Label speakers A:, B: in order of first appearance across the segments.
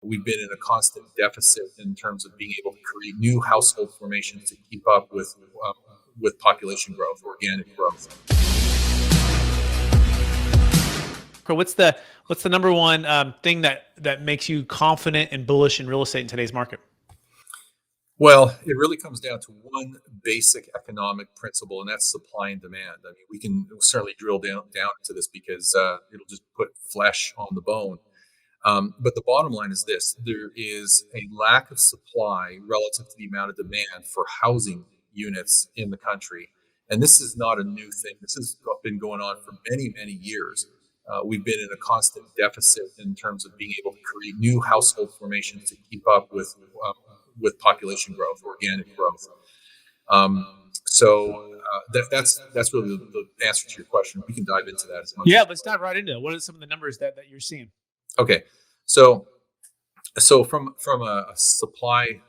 A: We've been in a constant deficit in terms of being able to create new household formations to keep up with population growth, organic growth.
B: What's the number one thing that makes you confident and bullish in real estate in today's market?
A: Well, it really comes down to one basic economic principle, and that's supply and demand. I mean, we can certainly drill down into this because it'll just put flesh on the bone. But the bottom line is this: there is a lack of supply relative to the amount of demand for housing units in the country. And this is not a new thing. This has been going on for many, many years. We've been in a constant deficit in terms of being able to create new household formations to keep up with population growth, organic growth. That's really the answer to your question. We can dive into that as much.
B: Yeah, let's dive right into it. What are some of the numbers that you're seeing?
A: Okay, so from a supply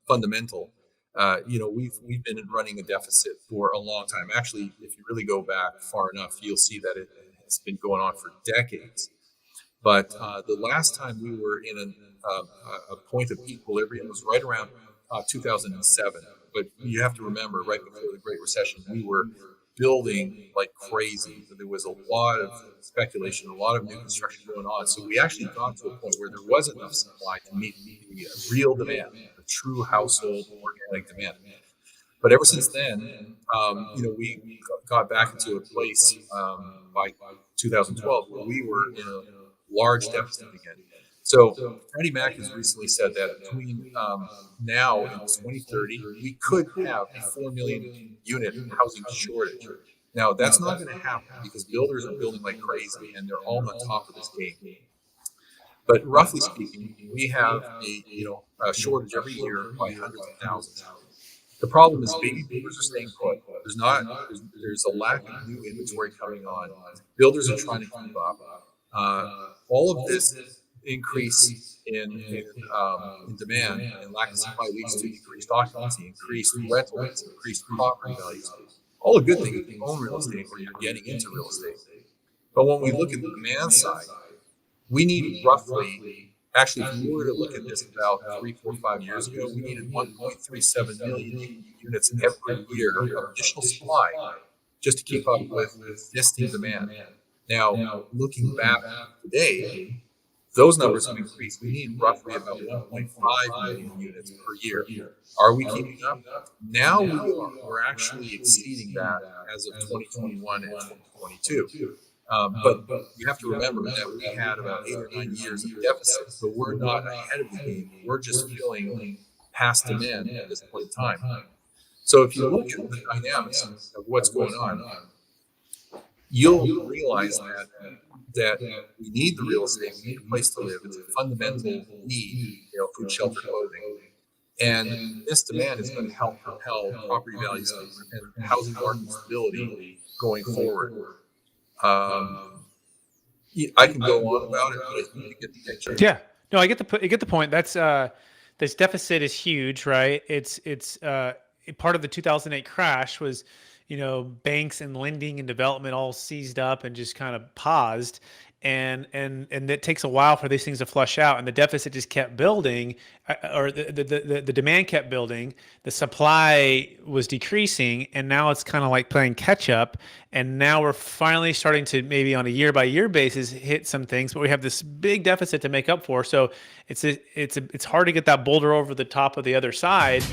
A: fundamental, we've been running a deficit for a long time. Actually, if you really go back far enough, you'll see that it has been going on for decades. But the last time we were in a point of equilibrium was right around 2007. But you have to remember, right before the Great Recession, we were building like crazy. There was a lot of speculation, a lot of new construction going on. So we actually got to a point where there was enough supply to meet the real demand, the true household organic demand. But ever since then, we got back into a place by 2012 where we were in a large deficit again. So Freddie Mac has recently said that between now and 2030, we could have a 4 million unit housing shortage. Now, that's not going to happen because builders are building like crazy and they're all on top of this game. But roughly speaking, we have a shortage every year by hundreds of thousands. The problem is baby boomers are staying put. There's a lack of new inventory coming on. Builders are trying to keep up. All of this increase in demand and lack of supply leads to increased occupancy, increased rental rates, increased property values. All a good thing if you own real estate or you're getting into real estate. But when we look at the demand side, we need roughly, actually, if you were to look at this about 3, 4, 5 years ago, we needed 1.37 million units every year of additional supply just to keep up with existing demand. Now, looking back today, those numbers have increased. We need roughly about 1.5 million units per year. Are we keeping up? Now we are. We're actually exceeding that as of 2021 and 2022. But you have to remember that we had about 8 or 9 years of deficit, so we're not ahead of the game. We're just filling past demand at this point in time. So if you look at the dynamics of what's going on, you'll realize that we need the real estate, we need a place to live. It's a fundamental need, food, shelter, clothing. And this demand is going to help propel property values and housing market stability going forward. I can go on about it, but I think you get the picture.
B: Yeah, no, I get the point. That's this deficit is huge, right? It's part of the 2008 crash was, banks and lending and development all seized up and just kind of paused. And it takes a while for these things to flush out, and the deficit just kept building, or the demand kept building. The supply was decreasing, and now it's kind of like playing catch up. And now we're finally starting to maybe on a year by year basis hit some things, but we have this big deficit to make up for. So it's hard to get that boulder over the top of the other side.